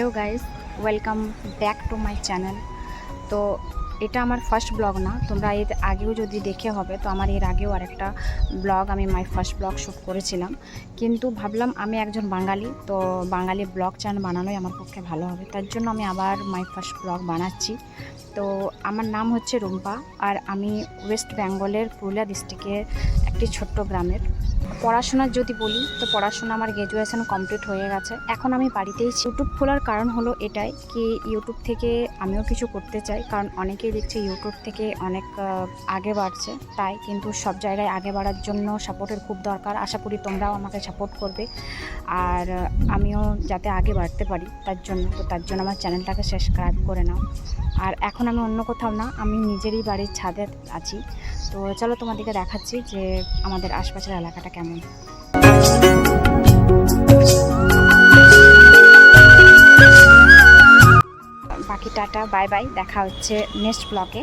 Hello guys, welcome back to my channel. তো এটা আমার ফার্স্ট ব্লগ না, তোমরা এর আগেও যদি দেখে হবে তো আমার এর আগেও আরেকটা ব্লগ আমি মাই ফার্স্ট ব্লগ শ্যুট করেছিলাম, কিন্তু ভাবলাম আমি একজন বাঙালি, তো বাঙালি ব্লগ চ্যানেল বানানোই আমার পক্ষে ভালো হবে, তার জন্য আমি আবার মাই ফার্স্ট ব্লগ বানাচ্ছি। তো আমার নাম হচ্ছে রুম্পা, আর আমি ওয়েস্ট বেঙ্গলের পুরুলিয়া ডিস্ট্রিক্টের একটি ছোট্ট গ্রামের। পড়াশোনার যদি বলি তো পড়াশোনা আমার গ্র্যাজুয়েশন কমপ্লিট হয়ে গেছে, এখন আমি বাড়িতেই। ইউটিউব খোলার কারণ হলো এটাই কি ইউটিউব থেকে আমিও কিছু করতে চাই, কারণ অনেকেই দেখছি ইউটিউব থেকে অনেক আগে বাড়ছে, তাই কিন্তু সব জায়গায় আগে বাড়ার জন্য সাপোর্টের খুব দরকার। আশা করি তোমরাও আমাকে সাপোর্ট করবে, আর আমিও যাতে আগে বাড়তে পারি তার জন্য আমার চ্যানেলটাকে সাবস্ক্রাইব করে নাও। আর এখন আমি অন্য কোথাও না, আমি নিজেরই বাড়ির ছাদে আছি। তো চলো তোমাদেরকে দেখাচ্ছি যে আমাদের আশপাশের এলাকাটা কেমন। বাকি টাটা, বাই বাই, দেখা হচ্ছে নেক্সট ব্লগে।